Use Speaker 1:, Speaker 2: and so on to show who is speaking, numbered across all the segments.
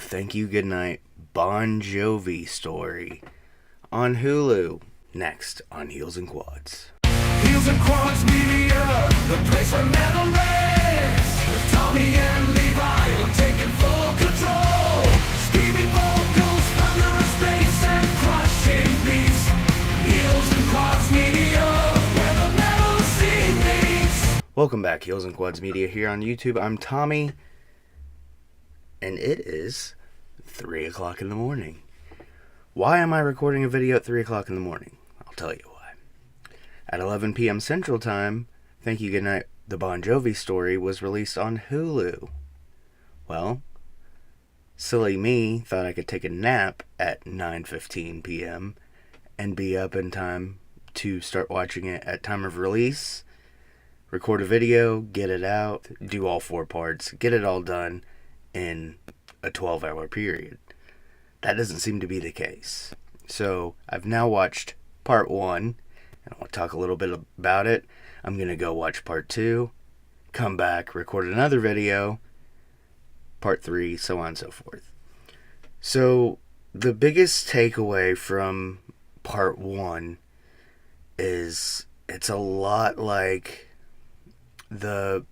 Speaker 1: Thank You, Goodnight, Bon Jovi story on Hulu. Next on Heels and Quads.
Speaker 2: Heels and Quads Media, the place for metal race. With Tommy and Levi are taking full control. Screaming vocals, thunderous bass, and crushing beats. Heels and Quads Media, where the metal scene meets.
Speaker 1: Welcome back, Heels and Quads Media here on YouTube. I'm Tommy, and it is 3 o'clock in the morning. Why am I recording a video at 3 o'clock in the morning? I'll tell you why. At 11 p.m. Central Time, Thank You Goodnight, the Bon Jovi story was released on Hulu. Well, silly me thought I could take a nap at 9:15 p.m. and be up in time to start watching it at time of release, record a video, get it out, do all 4 parts, get it all done in a 12-hour period. That doesn't seem to be the case. So I've now watched part 1, and I want to talk a little bit about it. I'm going to go watch part 2, come back, record another video, part 3, so on and so forth. So the biggest takeaway from part 1 is it's a lot like the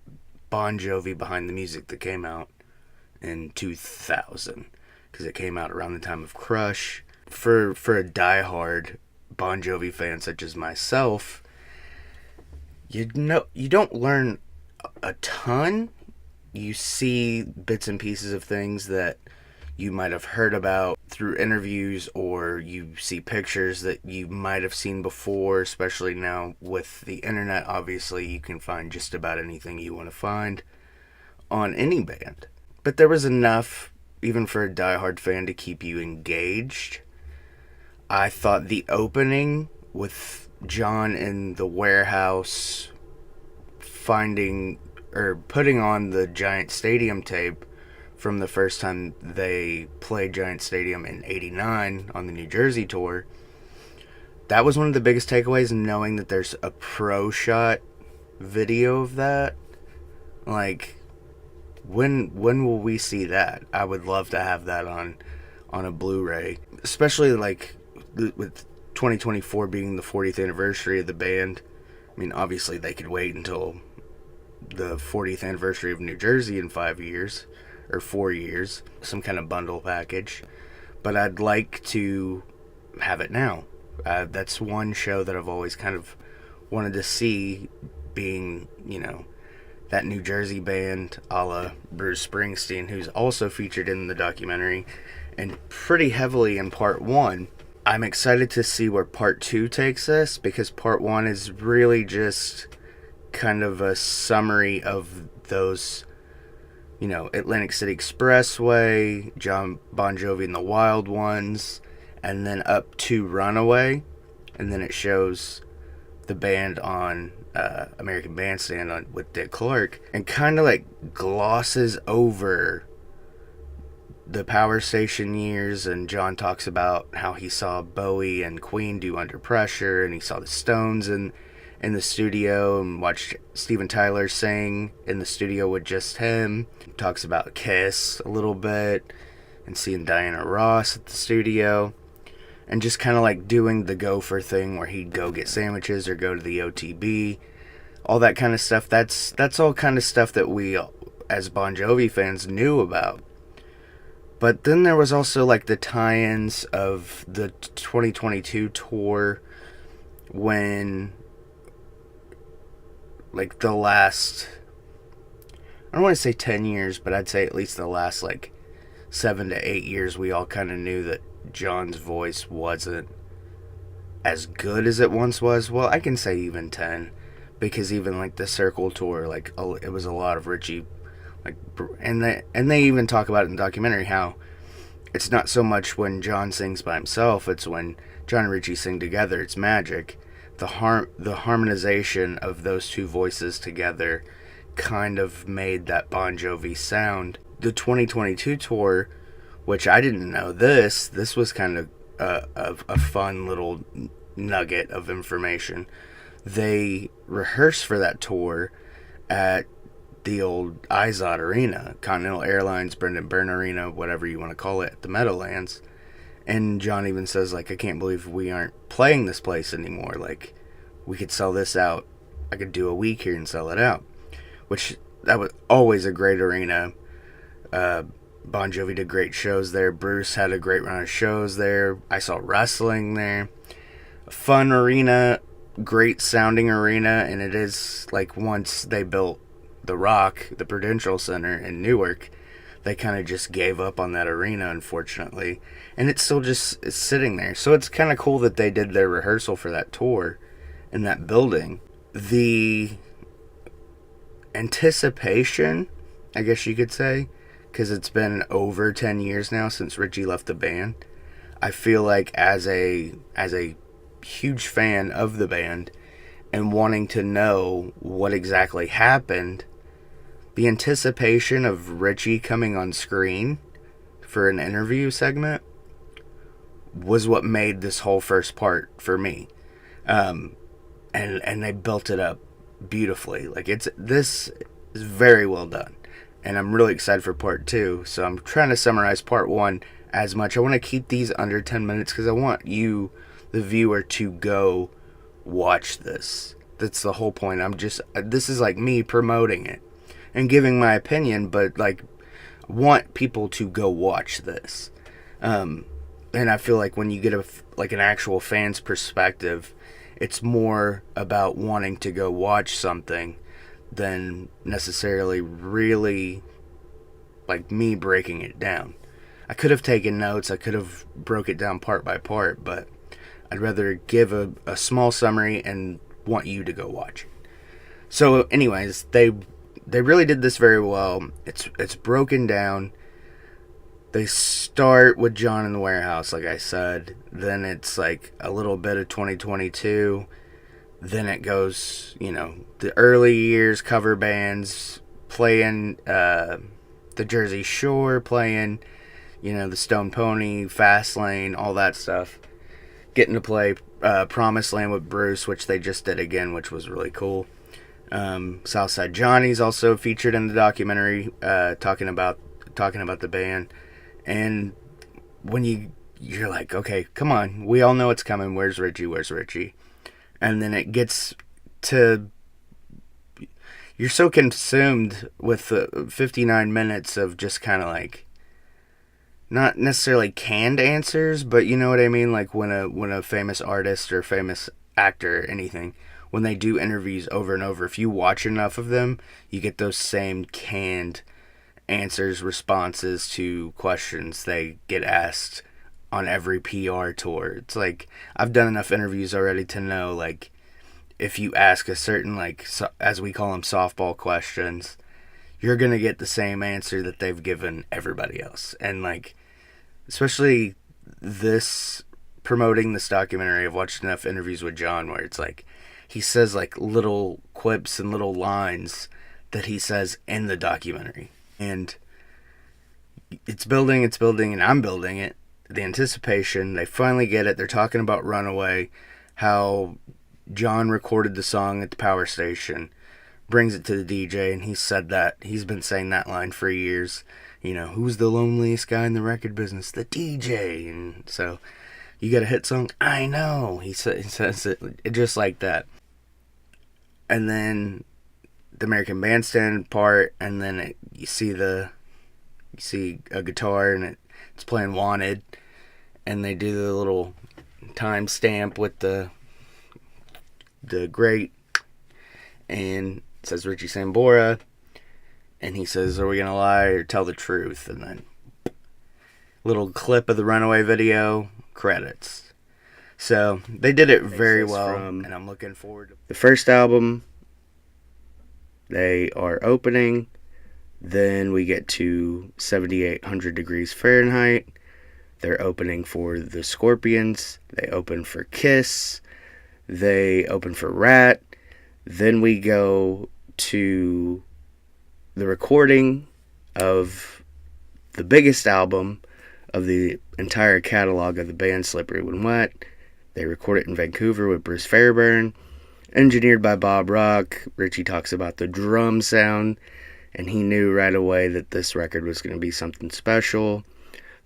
Speaker 1: Bon Jovi Behind the Music that came out in 2000, because it came out around the time of Crush. For a diehard Bon Jovi fan such as myself, you don't learn a ton. You see bits and pieces of things that you might have heard about through interviews, or you see pictures that you might have seen before, especially now with the internet. Obviously, you can find just about anything you want to find on any band. But there was enough, even for a diehard fan, to keep you engaged. I thought the opening with John in the warehouse putting on the Giant Stadium tape from the first time they played Giant Stadium in '89 on the New Jersey tour, that was one of the biggest takeaways, knowing that there's a pro shot video of that. Like, when will we see that? I would love to have that on a Blu-ray, especially like with 2024 being the 40th anniversary of the band. I mean, obviously they could wait until the 40th anniversary of New Jersey in 5 years or 4 years, some kind of bundle package, but I'd like to have it now. That's one show that I've always kind of wanted to see, being, that New Jersey band a la Bruce Springsteen, who's also featured in the documentary and pretty heavily in part 1. I'm excited to see where part 2 takes us, because part 1 is really just kind of a summary of those, Atlantic City Expressway, Jon Bon Jovi and the Wild Ones, and then up to Runaway, and then it shows the band on American Bandstand with Dick Clark, and kind of like glosses over the Power Station years. And John talks about how he saw Bowie and Queen do Under Pressure, and he saw the Stones in the studio, and watched Steven Tyler sing in the studio with just him. Talks about Kiss a little bit, and seeing Diana Ross at the studio, and just kind of like doing the gopher thing where he'd go get sandwiches or go to the OTB, all that kind of stuff. That's all kind of stuff that we as Bon Jovi fans knew about. But then there was also like the tie-ins of the 2022 tour, when like the last, I don't want to say 10 years, but I'd say at least the last like 7 to 8 years, we all kind of knew that John's voice wasn't as good as it once was. Well, I can say even 10, because even like the Circle tour, like it was a lot of Richie, like, and they even talk about it in the documentary how it's not so much when John sings by himself, it's when John and Richie sing together. It's magic. The harmonization of those two voices together kind of made that Bon Jovi sound. The 2022 tour, which I didn't know this was kind of a fun little nugget of information. They rehearsed for that tour at the old Izod Arena, Continental Airlines, Brendan Byrne Arena, whatever you want to call it, the Meadowlands. And John even says, like, I can't believe we aren't playing this place anymore. Like, we could sell this out. I could do a week here and sell it out. Which, that was always a great arena. Bon Jovi did great shows there. Bruce had a great run of shows there. I saw wrestling there. A fun arena, great sounding arena. And it is, like, once they built The Rock, the Prudential Center in Newark, they kind of just gave up on that arena, unfortunately. And it's still just is sitting there. So it's kind of cool that they did their rehearsal for that tour in that building. The anticipation, I guess you could say, because it's been over 10 years now since Richie left the band. I feel like as a huge fan of the band and wanting to know what exactly happened, the anticipation of Richie coming on screen for an interview segment was what made this whole first part for me. And they built it up beautifully. Like, this is very well done. And I'm really excited for part 2. So I'm trying to summarize part 1 as much. I want to keep these under 10 minutes because I want you, the viewer, to go watch this. That's the whole point. This is like me promoting it and giving my opinion, but like, want people to go watch this. And I feel like when you get an actual fan's perspective, it's more about wanting to go watch something than necessarily really like me breaking it down. I could have taken notes, I could have broke it down part by part, but I'd rather give a small summary and want you to go watch it. So anyways, they really did this very well. It's broken down. They start with John in the warehouse, like I said. Then it's like a little bit of 2022. Then it goes, the early years, cover bands, playing the Jersey Shore, playing, the Stone Pony, Fastlane, all that stuff. Getting to play Promised Land with Bruce, which they just did again, which was really cool. Southside Johnny's also featured in the documentary, talking about the band. And when you're like, okay, come on, we all know it's coming. Where's Richie? And then it gets to, you're so consumed with the 59 minutes of just kind of like, not necessarily canned answers, but you know what I mean? Like when a famous artist or famous actor or anything, when they do interviews over and over, if you watch enough of them, you get those same canned answers, responses to questions they get asked on every PR tour. It's like, I've done enough interviews already to know, like, if you ask a certain, like, as we call them, softball questions, you're going to get the same answer that they've given everybody else. And, like, especially promoting this documentary, I've watched enough interviews with John where it's like, he says, like, little quips and little lines that he says in the documentary. And it's building, and I'm building it. The anticipation, they finally get it. They're talking about Runaway, how John recorded the song at the power station, brings it to the DJ, and he said that. He's been saying that line for years. Who's the loneliest guy in the record business? The DJ. And so, you got a hit song? I know. He says it just like that. And then the American Bandstand part, and then you see a guitar, and it's playing Wanted, and they do the little time stamp with the grate, and it says Richie Sambora, and he says, are we gonna lie or tell the truth? And then little clip of the Runaway video, credits. So they did it very well, and I'm looking forward to the first album. They are opening. Then we get to 7,800 degrees Fahrenheit. They're opening for the Scorpions. They open for Kiss. They open for Rat. Then we go to the recording of the biggest album of the entire catalog of the band, Slippery When Wet. They record it in Vancouver with Bruce Fairbairn. Engineered by Bob Rock. Richie talks about the drum sound and he knew right away that this record was going to be something special.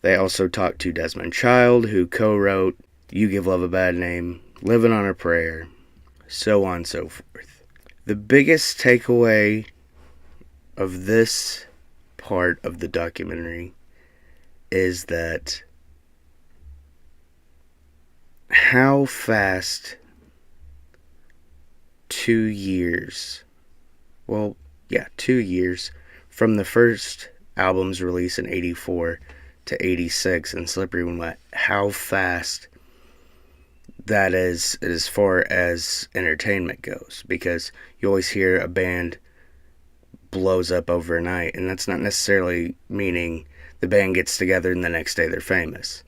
Speaker 1: They also talked to Desmond Child, who co-wrote You Give Love a Bad Name, Living on a Prayer, so on and so forth. The biggest takeaway of this part of the documentary is that how fast 2 years, 2 years from the first album's release in 84 to 86 and Slippery When Wet, how fast that is as far as entertainment goes, because you always hear a band blows up overnight, and that's not necessarily meaning the band gets together and the next day they're famous.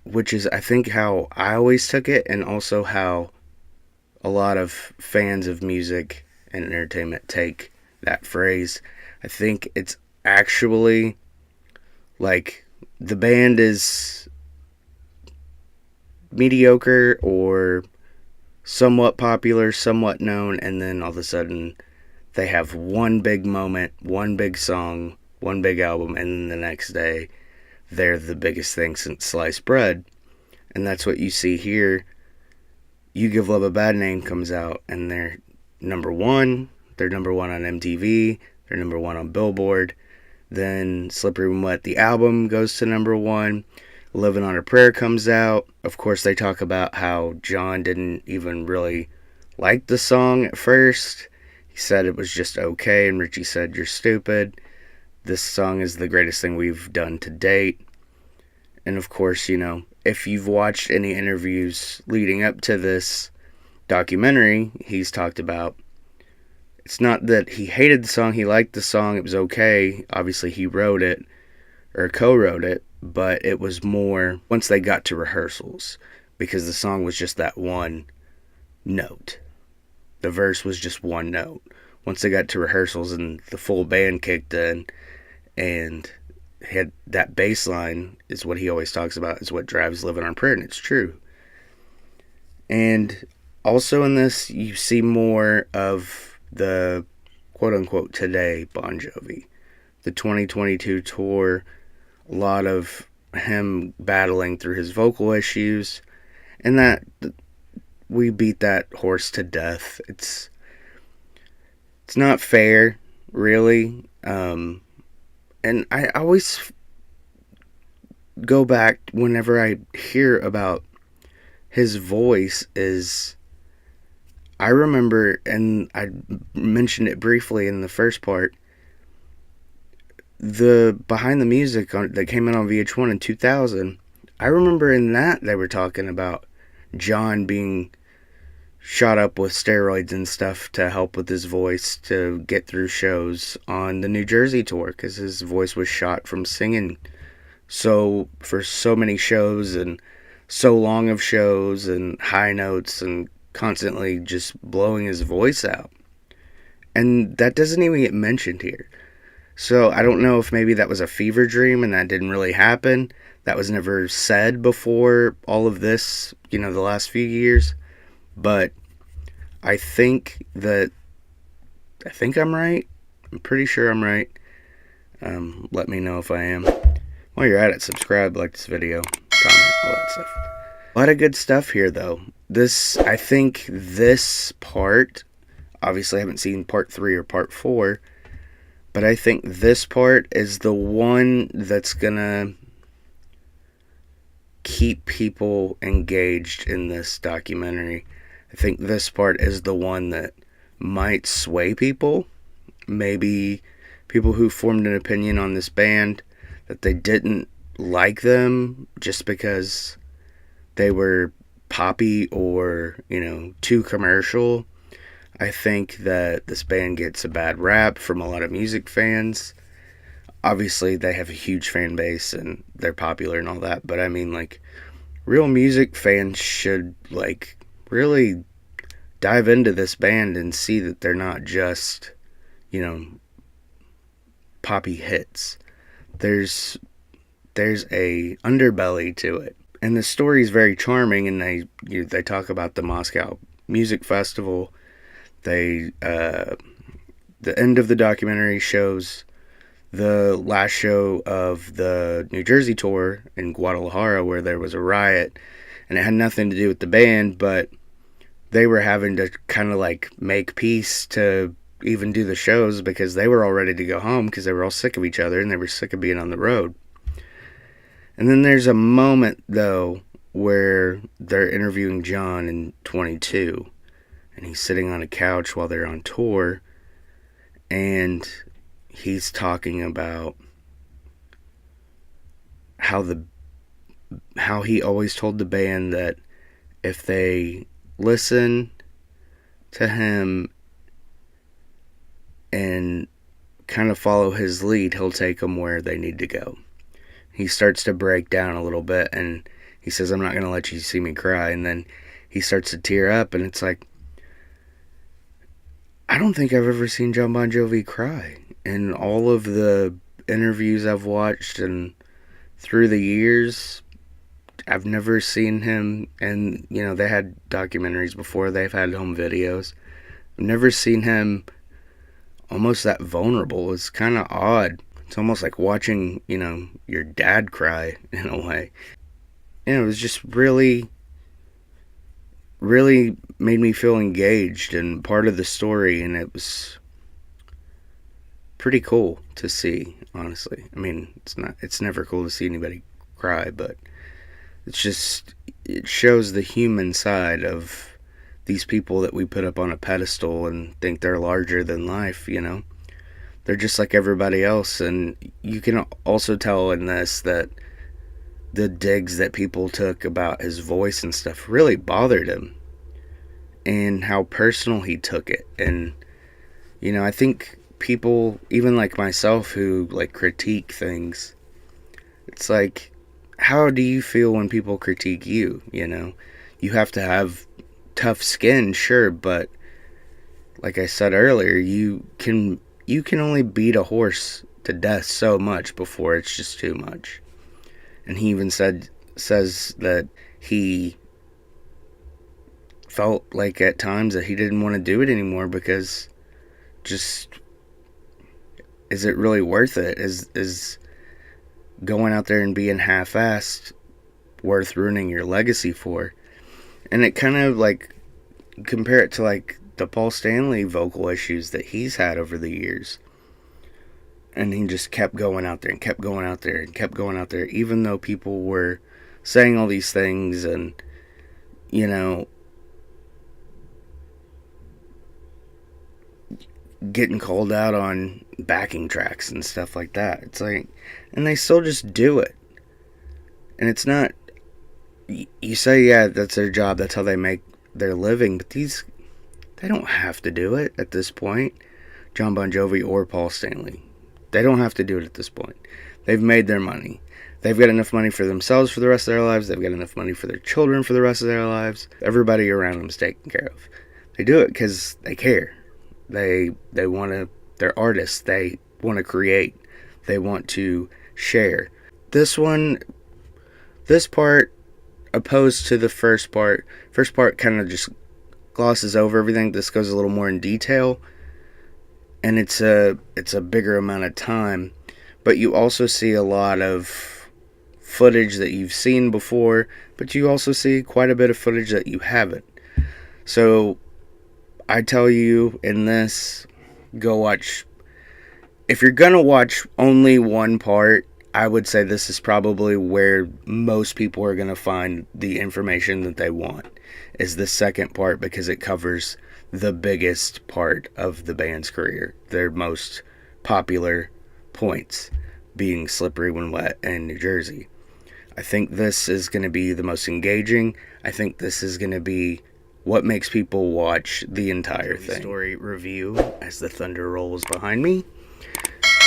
Speaker 1: Which is, I think, how I always took it, and also how a lot of fans of music and entertainment take that phrase. I think it's actually like the band is mediocre or somewhat popular, somewhat known, and then all of a sudden they have one big moment, one big song, one big album, and then the next day they're the biggest thing since sliced bread. And that's what you see here. You Give Love a Bad Name comes out, and they're number one. They're number one on MTV. They're number one on Billboard. Then Slippery When Wet, the album, goes to number one. Living on a Prayer comes out. Of course, they talk about how Jon didn't even really like the song at first. He said it was just okay, and Richie said, "You're stupid. This song is the greatest thing we've done to date." And of course, if you've watched any interviews leading up to this documentary, he's talked about it's not that he hated the song, he liked the song, it was okay. Obviously, he wrote it, or co-wrote it, but it was more once they got to rehearsals, because the song was just that one note. The verse was just one note. Once they got to rehearsals and the full band kicked in, and had that bass line, is what he always talks about, is what drives Living on Prayer, and it's true. And also in this, you see more of the quote-unquote today Bon Jovi. The 2022 tour, a lot of him battling through his vocal issues, and that we beat that horse to death. It's not fair, really. And I always go back whenever I hear about his voice is, I remember, and I mentioned it briefly in the first part, the Behind the Music that came out on VH1 in 2000, I remember in that they were talking about Jon being shot up with steroids and stuff to help with his voice to get through shows on the New Jersey tour, because his voice was shot from singing for so many shows and so long of shows and high notes and constantly just blowing his voice out. And that doesn't even get mentioned here. So I don't know if maybe that was a fever dream and that didn't really happen. That was never said before all of this, the last few years. But I think I'm right. I'm pretty sure I'm right. Let me know if I am. While you're at it, subscribe, like this video, comment, all that stuff. A lot of good stuff here, though. I think this part, obviously I haven't seen part 3 or part 4, but I think this part is the one that's gonna keep people engaged in this documentary. I think this part is the one that might sway people. Maybe people who formed an opinion on this band that they didn't like them just because they were poppy or, too commercial. I think that this band gets a bad rap from a lot of music fans. Obviously, they have a huge fan base and they're popular and all that, but I mean, real music fans should, really dive into this band and see that they're not just, poppy hits. There's a underbelly to it. And the story is very charming, and they talk about the Moscow Music Festival. They the end of the documentary shows the last show of the New Jersey tour in Guadalajara, where there was a riot, and it had nothing to do with the band, but they were having to kind of like make peace to even do the shows because they were all ready to go home because they were all sick of each other and they were sick of being on the road. And then there's a moment, though, where they're interviewing Jon in 22, and he's sitting on a couch while they're on tour, and he's talking about how he always told the band that if they listen to him and kind of follow his lead, he'll take them where they need to go. He starts to break down a little bit, and he says, "I'm not going to let you see me cry." And then he starts to tear up, and it's like, I don't think I've ever seen Jon Bon Jovi cry. In all of the interviews I've watched and through the years, I've never seen him, and, you know, they had documentaries before, they've had home videos. I've never seen him almost that vulnerable. It's kind of odd. It's almost like watching, you know, your dad cry in a way. And it was just really made me feel engaged and part of the story, and it was pretty cool to see, honestly. I mean, it's never cool to see anybody cry, but it shows the human side of these people that we put up on a pedestal and think they're larger than life, you know. They're just like everybody else, and you can also tell in this that the digs that people took about his voice and stuff really bothered him, and how personal he took it. And, you know, I think people, even like myself, who like critique things, it's like, how do you feel when people critique you? You know, you have to have tough skin, sure, but like I said earlier, you can only beat a horse to death so much before it's just too much. And he even says that he felt like at times that he didn't want to do it anymore because just, is it really worth it? Is going out there and being half-assed worth ruining your legacy for? And it kind of like, compare it to like the Paul Stanley vocal issues that he's had over the years. And he just kept going out there and kept going out there and kept going out there, even though people were saying all these things and, you know, getting called out on backing tracks and stuff like that. It's like, and they still just do it. And it's not, you say, yeah, that's their job, that's how they make their living, but they don't have to do it at this point. Jon Bon Jovi or Paul Stanley, they don't have to do it at this point. They've made their money. They've got enough money for themselves for the rest of their lives. They've got enough money for their children for the rest of their lives. Everybody around them is taken care of. They do it because they care. They want to, they're artists. They want to create. They want to share. This part, opposed to the first part kind of just glosses over everything. This goes a little more in detail, and it's a bigger amount of time, but you also see a lot of footage that you've seen before, but you also see quite a bit of footage that you haven't. So I tell you in this, go watch. If you're gonna watch only one part, I would say this is probably where most people are gonna find the information that they want, is the second part, because it covers the biggest part of the band's career, their most popular points, being Slippery When Wet and New Jersey. I think this is going to be the most engaging. I think this is going to be what makes people watch the entire thing. Story review as the thunder rolls behind me.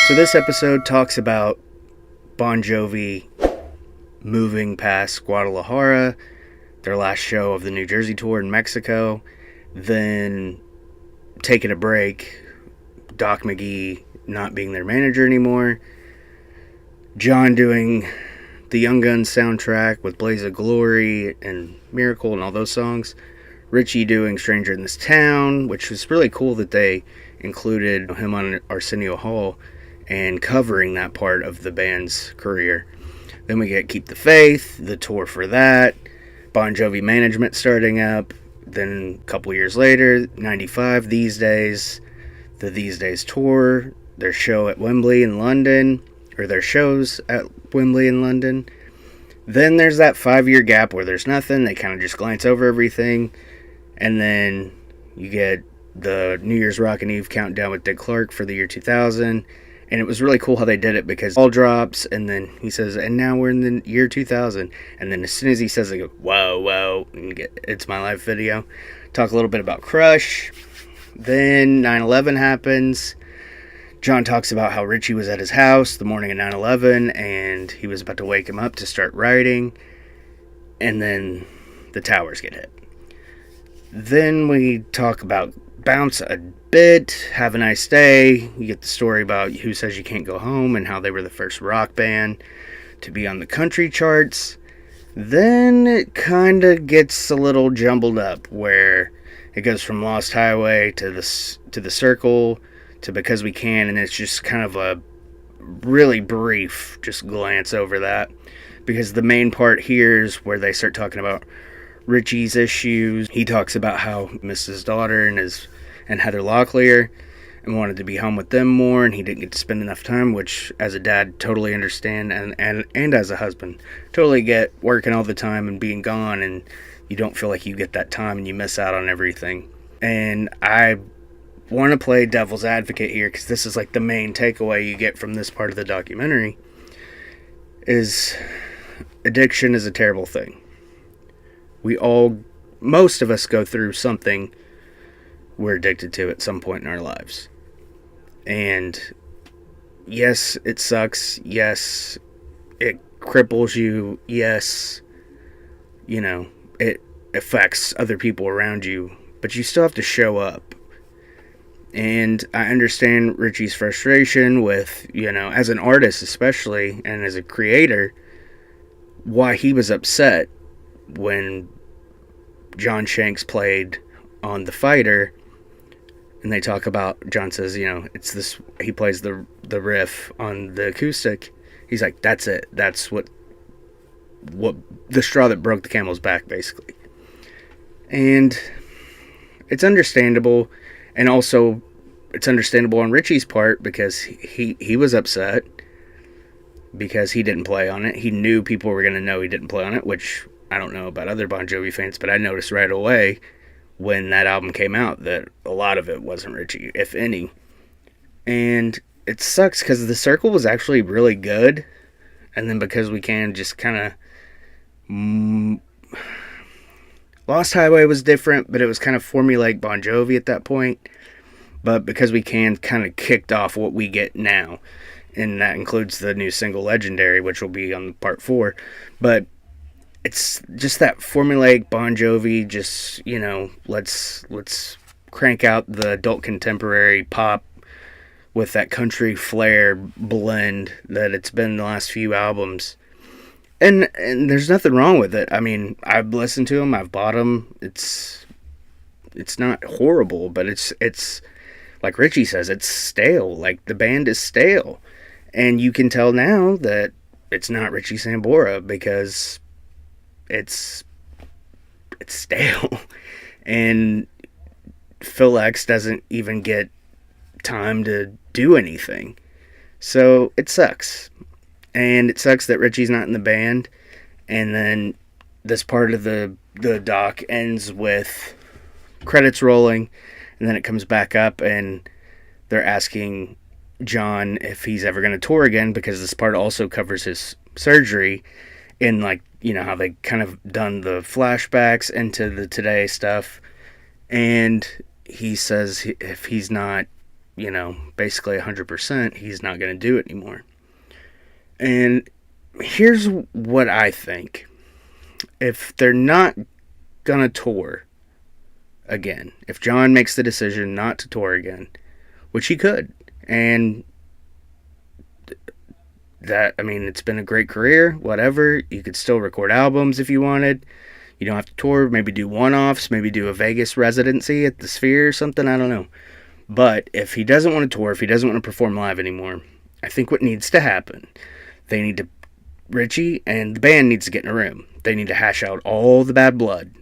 Speaker 1: So this episode talks about Bon Jovi moving past Guadalajara, their last show of the New Jersey tour in Mexico, then taking a break, Doc McGee not being their manager anymore, Jon doing the Young Guns soundtrack with Blaze of Glory and Miracle and all those songs, Richie doing Stranger in This Town, which was really cool that they included him on Arsenio Hall and covering that part of the band's career. Then we get Keep the Faith, the tour for that, Bon Jovi management starting up. Then a couple years later, 95, These Days, the These Days tour, their show at Wembley in London, or their shows at Wembley in London. Then there's that 5-year gap where there's nothing. They kind of just glance over everything. And then you get the New Year's Rockin' Eve countdown with Dick Clark for the year 2000. And it was really cool how they did it, because all drops, and then he says, and now we're in the year 2000. And then as soon as he says, they go, whoa, whoa, and get It's My Life video. Talk a little bit about Crush. Then 9/11 happens. Jon talks about how Richie was at his house the morning of 9/11, and he was about to wake him up to start writing. And then the towers get hit. Then we talk about Bounce a bit, Have a Nice Day. You get the story about Who Says You Can't Go Home and how they were the first rock band to be on the country charts. Then it kind of gets a little jumbled up, where it goes from Lost Highway to the Circle to Because We Can, and it's just kind of a really brief just glance over that, because the main part here is where they start talking about Richie's issues. He talks about how he missed his daughter and Heather Locklear and wanted to be home with them more, and he didn't get to spend enough time, which as a dad totally understand, and as a husband totally get, working all the time and being gone, and you don't feel like you get that time and you miss out on everything. And I want to play devil's advocate here, because this is like the main takeaway you get from this part of the documentary, is addiction is a terrible thing. Most of us go through something we're addicted to at some point in our lives. And yes, it sucks. Yes, it cripples you. Yes, it affects other people around you, but you still have to show up. And I understand Richie's frustration with, as an artist especially, and as a creator, why he was upset when John Shanks played on The Fighter, and they talk about, John says, it's this, he plays the riff on the acoustic. He's like, that's it. That's what the straw that broke the camel's back, basically. And it's understandable, and also it's understandable on Richie's part, because he was upset because he didn't play on it. He knew people were going to know he didn't play on it, which I don't know about other Bon Jovi fans, but I noticed right away when that album came out that a lot of it wasn't Richie, if any. And it sucks, because The Circle was actually really good, and then Because We Can just kind of... Lost Highway was different, but it was kind of formulaic Bon Jovi at that point. But Because We Can kind of kicked off what we get now, and that includes the new single Legendary, which will be on part 4. But it's just that formulaic Bon Jovi, just, let's crank out the adult contemporary pop with that country flair blend that it's been the last few albums. And there's nothing wrong with it. I mean, I've listened to them, I've bought them. It's not horrible, but it's like Richie says, it's stale. Like, the band is stale. And you can tell now that it's not Richie Sambora, because it's stale. And Phil X doesn't even get time to do anything. So it sucks. And it sucks that Richie's not in the band. And then this part of the doc ends with credits rolling, and then it comes back up, and they're asking Jon if he's ever going to tour again, because this part also covers his surgery, and how they kind of done the flashbacks into the Today stuff. And he says if he's not, basically 100%, he's not going to do it anymore. And here's what I think. If they're not going to tour again, if Jon makes the decision not to tour again, which he could, and that, it's been a great career, whatever, you could still record albums if you wanted, You don't have to tour. Maybe do one-offs. Maybe do a Vegas residency at the Sphere or something. I don't know. But if he doesn't want to tour, if he doesn't want to perform live anymore, I think what needs to happen, Richie and the band needs to get in a room. They need to hash out all the bad blood.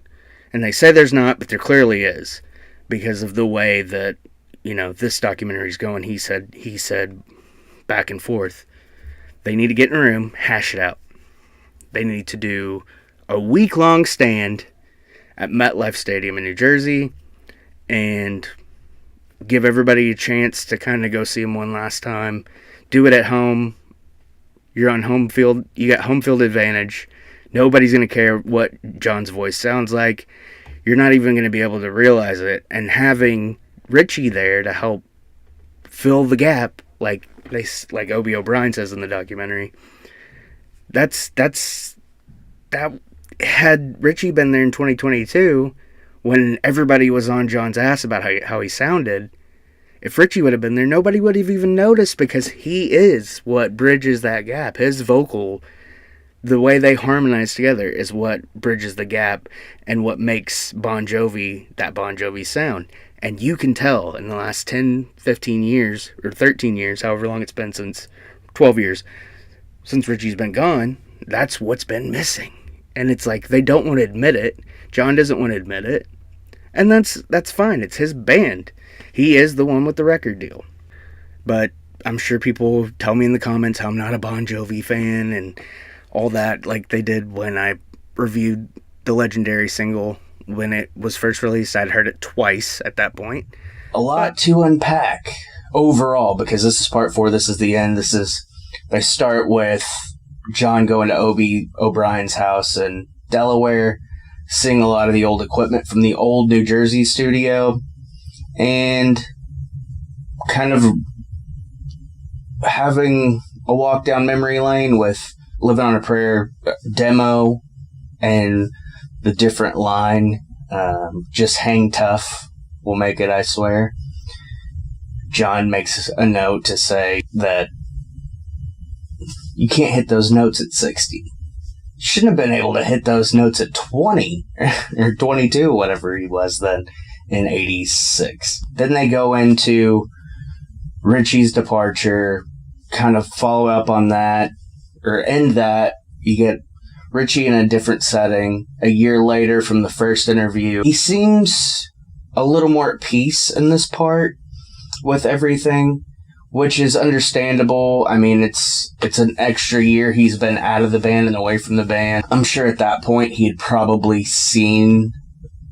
Speaker 1: And they say there's not, but there clearly is. Because of the way that, this documentary's going. He said back and forth. They need to get in a room, hash it out. They need to do a week-long stand at MetLife Stadium in New Jersey and give everybody a chance to kind of go see him one last time. Do it at home. You're on home field. You got home field advantage. Nobody's going to care what Jon's voice sounds like. You're not even going to be able to realize it. And having Richie there to help fill the gap, like Obie O'Brien says in the documentary, that had Richie been there in 2022, when everybody was on Jon's ass about how he sounded, if Richie would have been there, nobody would have even noticed, because he is what bridges that gap. His vocal, the way they harmonize together, is what bridges the gap and what makes Bon Jovi that Bon Jovi sound. And you can tell in the last 10, 15 years, or 13 years, however long it's been, since 12 years, since Richie's been gone, that's what's been missing. And it's like, they don't want to admit it. Jon doesn't want to admit it. And that's fine. It's his band. He is the one with the record deal. But I'm sure people tell me in the comments how I'm not a Bon Jovi fan and all that, like they did when I reviewed the Legendary single when it was first released. I'd heard it twice at that point.
Speaker 3: A lot to unpack overall, because this is part 4. This is the end. They start with Jon going to Obie O'Brien's house in Delaware, seeing a lot of the old equipment from the old New Jersey studio, and kind of having a walk down memory lane with Living on a Prayer demo and the different line, just hang tough, we'll make it, I swear. Jon makes a note to say that you can't hit those notes at 60. Shouldn't have been able to hit those notes at 20 or 22, whatever he was then, in 86. Then they go into Richie's departure, kind of follow up on that, or end that. You get Richie in a different setting a year later from the first interview. He seems a little more at peace in this part with everything, which is understandable. I mean, it's an extra year he's been out of the band and away from the band. I'm sure at that point he had probably seen,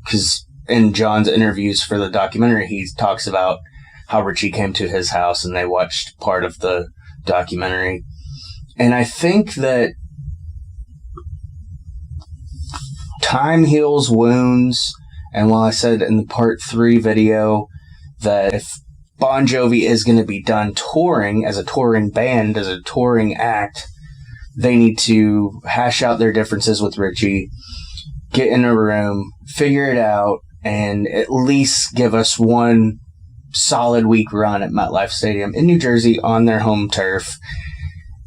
Speaker 3: because in Jon's interviews for the documentary, he talks about how Richie came to his house and they watched part of the documentary. And I think that time heals wounds. And while I said in the part 3 video that if Bon Jovi is going to be done touring as a touring band, as a touring act, they need to hash out their differences with Richie, get in a room, figure it out, and at least give us one solid week run at MetLife Stadium in New Jersey on their home turf.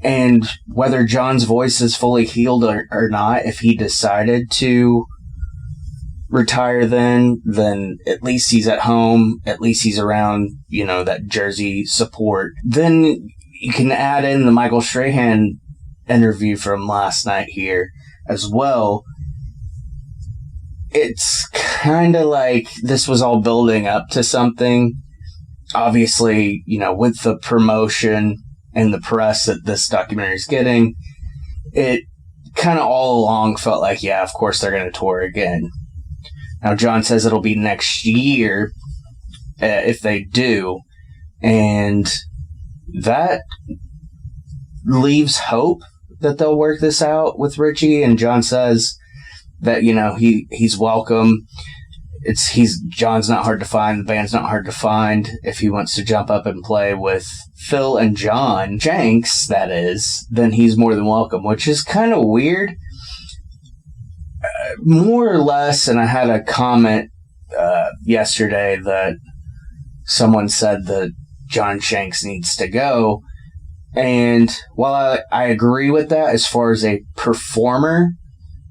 Speaker 3: And whether Jon's voice is fully healed or not, if he decided to retire then at least he's at home, at least he's around, that Jersey support. Then you can add in the Michael Strahan interview from last night here as well. It's kind of like this was all building up to something. Obviously, with the promotion and the press that this documentary is getting, it kind of all along felt like, yeah, of course they're going to tour again. Now, Jon says it'll be next year if they do, and that leaves hope that they'll work this out with Richie. And Jon says that, he's welcome. Jon's not hard to find. The band's not hard to find. If he wants to jump up and play with Phil and Jon Shanks, that is, then he's more than welcome, which is kind of weird. More or less, and I had a comment yesterday that someone said that Jon Shanks needs to go. And while I agree with that as far as a performer,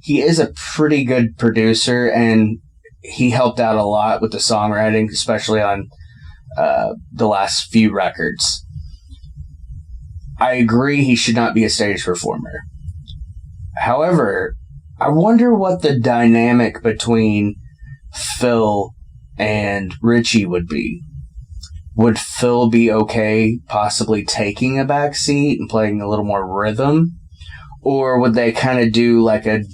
Speaker 3: he is a pretty good producer, and he helped out a lot with the songwriting, especially on the last few records. I agree he should not be a stage performer. However, I wonder what the dynamic between Phil and Richie would be. Would Phil be okay possibly taking a back seat and playing a little more rhythm? Or would they kind of do like a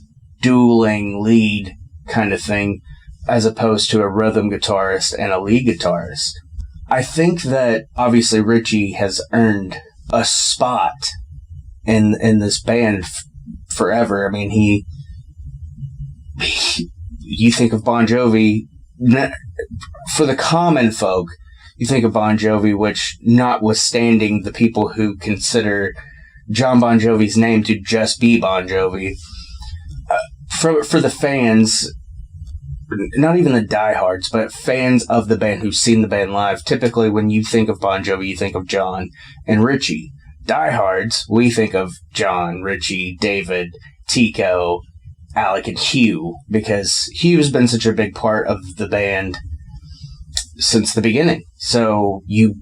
Speaker 3: dueling lead kind of thing as opposed to a rhythm guitarist and a lead guitarist? I think that obviously Richie has earned a spot in this band forever. I mean, you think of Bon Jovi, for the common folk, you think of Bon Jovi, which notwithstanding the people who consider Jon Bon Jovi's name to just be Bon Jovi, for the fans, not even the diehards, but fans of the band who've seen the band live, typically when you think of Bon Jovi, you think of John and Richie. Diehards, we think of John, Richie, David, Tico, Alec, and Hugh, because Hugh's been such a big part of the band since the beginning. So you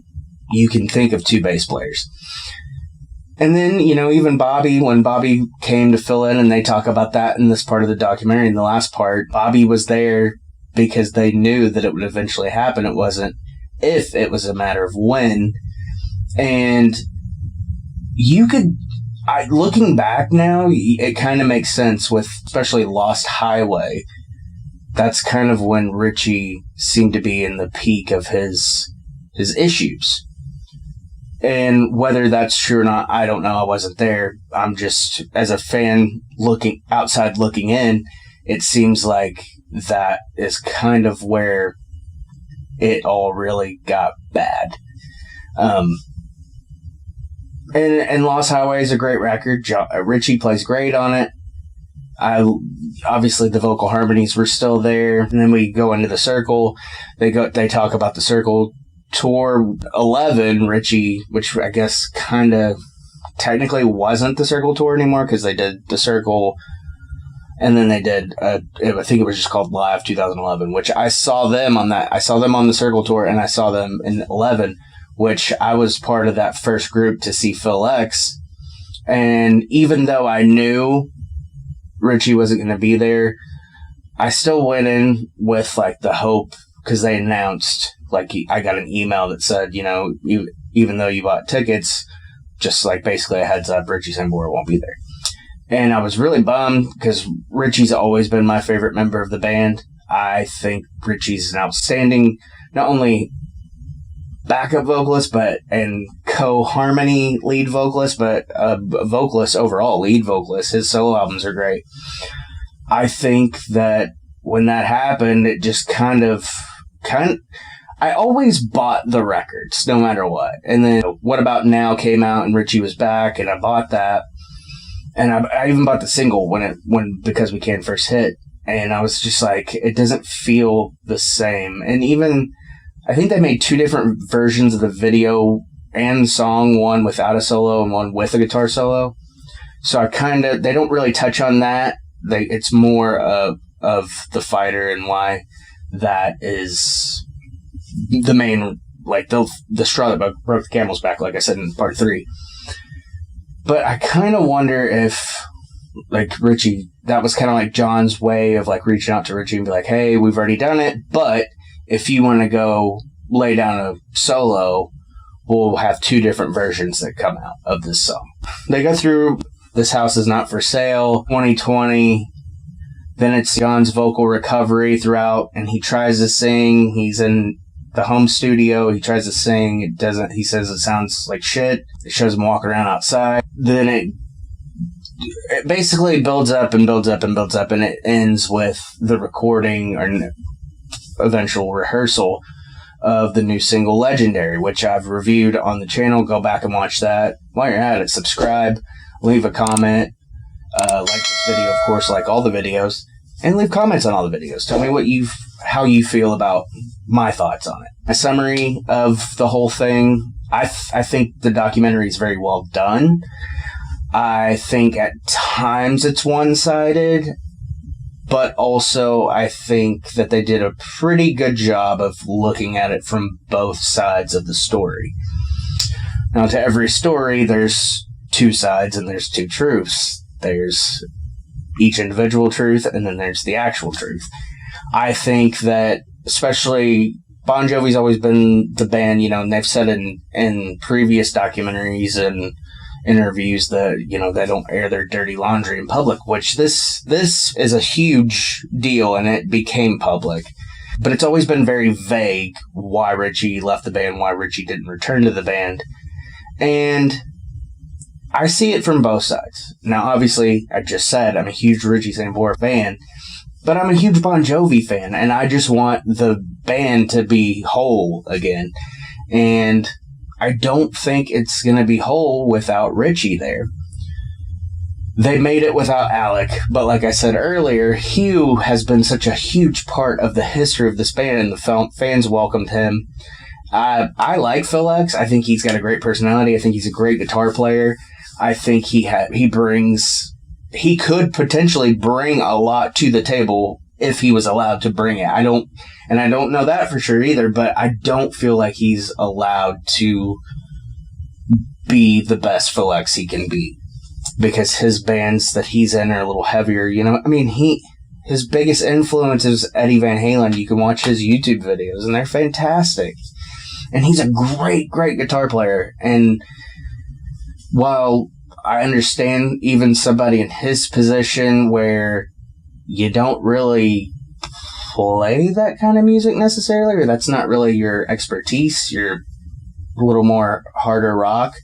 Speaker 3: can think of two bass players. And then, even Bobby, when Bobby came to fill in, and they talk about that in this part of the documentary, in the last part, Bobby was there because they knew that it would eventually happen. It wasn't if, it was a matter of when. And looking back now, it kind of makes sense with especially Lost Highway. That's kind of when Richie seemed to be in the peak of his issues. And whether that's true or not, I don't know. I wasn't there. I'm just, as a fan looking in, it seems like that is kind of where it all really got bad. And Lost Highway is a great record. Richie plays great on it. Obviously the vocal harmonies were still there. And then we go into the Circle. They talk about the Circle tour 11, Richie, which I guess kind of technically wasn't the Circle tour anymore, because they did the Circle, and then they did I think it was just called Live 2011, which I saw them on the Circle tour, and I saw them in 11, which I was part of that first group to see Phil X. And even though I knew Richie wasn't going to be there, I still went in with like the hope, because they announced, like, I got an email that said, even though you bought tickets, just like basically a heads up, Richie Sambora won't be there. And I was really bummed, because Richie's always been my favorite member of the band. I think Richie's an outstanding, not only backup vocalist, and co-harmony lead vocalist, but a vocalist overall, lead vocalist. His solo albums are great. I think that when that happened, it just kind of I always bought the records, no matter what. And then What About Now came out, and Richie was back, and I bought that. And I even bought the single when Because We Can first hit. And I was just like, it doesn't feel the same. And even, I think they made two different versions of the video and song, one without a solo and one with a guitar solo. So they don't really touch on that. It's more of the Fighter and why that is the main, like, the straw that broke the camel's back, like I said in part 3. But I kind of wonder if, like, Richie, that was kind of like John's way of, like, reaching out to Richie and be like, hey, we've already done it, but if you want to go lay down a solo, we'll have two different versions that come out of this song. They go through This House Is Not For Sale, 2020. Then it's John's vocal recovery throughout, and he tries to sing. He's in the home studio. He tries to sing. It doesn't. He says it sounds like shit. It shows him walking around outside. Then it basically builds up and builds up and builds up, and it ends with the recording or eventual rehearsal of the new single Legendary, which I've reviewed on the channel. Go back and watch that. While you're at it, subscribe, leave a comment. Like this video, of course, like all the videos, and leave comments on all the videos. Tell me how you feel about my thoughts on it. A summary of the whole thing. I think the documentary is very well done. I think at times it's one-sided. but also I think that they did a pretty good job of looking at it from both sides of the story. Now, to every story, there's two sides and there's two truths. There's each individual truth, and then there's the actual truth. I think that, especially, Bon Jovi's always been the band, and they've said in previous documentaries and interviews that, they don't air their dirty laundry in public, which this is a huge deal, and it became public. But it's always been very vague why Richie left the band, why Richie didn't return to the band. And I see it from both sides. Now, obviously, I just said I'm a huge Richie Sambora fan, but I'm a huge Bon Jovi fan, and I just want the band to be whole again. And I don't think it's going to be whole without Richie there. They made it without Alec, but like I said earlier, Hugh has been such a huge part of the history of this band, and the fans welcomed him. I like Phil X. I think he's got a great personality. I think he's a great guitar player. I think he could potentially bring a lot to the table if he was allowed to bring it. I don't know that for sure either, but I don't feel like he's allowed to be the best Phil X he can be, because his bands that he's in are a little heavier. His biggest influence is Eddie Van Halen. You can watch his YouTube videos, and they're fantastic. And he's a great, great guitar player. And while I understand even somebody in his position where you don't really play that kind of music necessarily, or that's not really your expertise, you're a little more harder rock,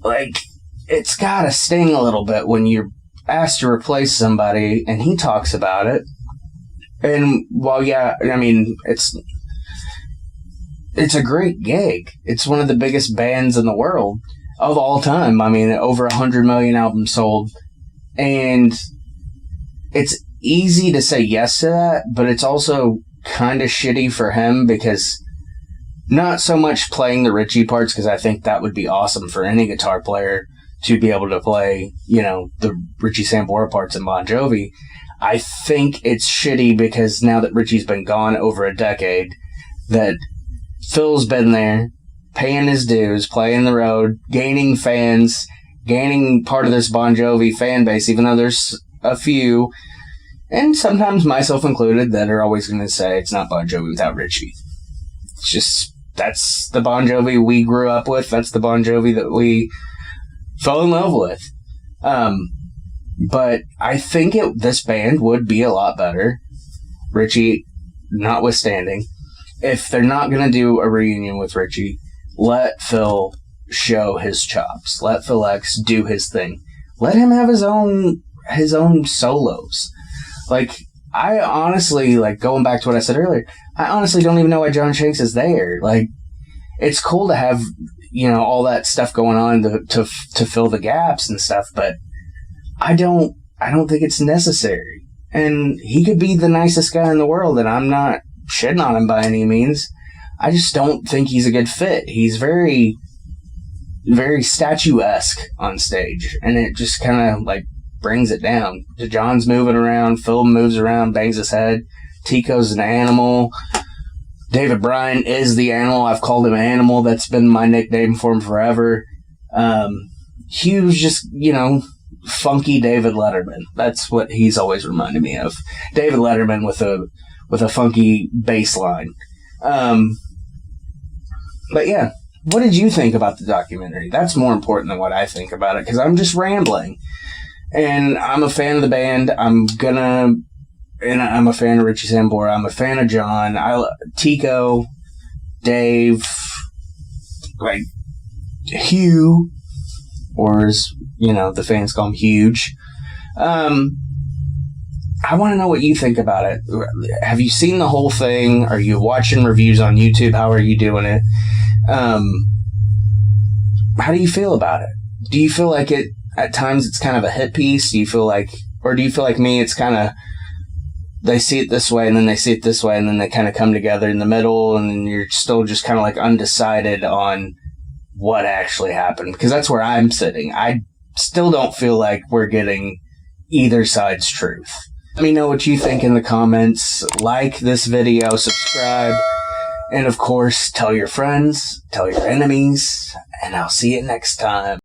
Speaker 3: like, it's gotta sting a little bit when you're asked to replace somebody and he talks about it. And while, it's a great gig. It's one of the biggest bands in the world of all time. Over 100 million albums sold. And it's easy to say yes to that, but it's also kind of shitty for him, because not so much playing the Richie parts, because I think that would be awesome for any guitar player to be able to play, the Richie Sambora parts in Bon Jovi. I think it's shitty because now that Richie's been gone over a decade, that Phil's been there, paying his dues, playing the road, gaining fans, gaining part of this Bon Jovi fan base, even though there's a few, and sometimes myself included, that are always going to say it's not Bon Jovi without Richie. It's just, that's the Bon Jovi we grew up with. That's the Bon Jovi that we fell in love with. But I think this band would be a lot better, Richie notwithstanding. If they're not going to do a reunion with Richie, let Phil show his chops. Let Phil X do his thing. Let him have his own solos. Like, I honestly, going back to what I said earlier, I honestly don't even know why John Shanks is there. Like, it's cool to have, all that stuff going on to fill the gaps and stuff, but I don't think it's necessary. And he could be the nicest guy in the world, and I'm not shitting on him by any means. I just don't think he's a good fit. He's very, very statuesque on stage, and it just kind of brings it down. John's moving around, Phil moves around, bangs his head. Tico's an animal. David Bryan is the animal. I've called him Animal. That's been my nickname for him forever. Hugh's just, funky David Letterman. That's what he's always reminded me of. David Letterman with a funky bass line. But yeah, what did you think about the documentary? That's more important than what I think about it, because I'm just rambling. And I'm a fan of the band. I'm a fan of Richie Sambora. I'm a fan of John. Tico, Dave, Hugh, or as, the fans call him, Huge. I want to know what you think about it. Have you seen the whole thing? Are you watching reviews on YouTube? How are you doing it? How do you feel about it? Do you feel like at times it's kind of a hit piece? Do you feel like me, it's kind of, they see it this way and then they see it this way and then they kind of come together in the middle, and then you're still just kind of undecided on what actually happened? Because that's where I'm sitting. I still don't feel like we're getting, either side's truth. Let me know what you think in the comments. Like this video, subscribe, and of course, tell your friends, tell your enemies, and I'll see you next time.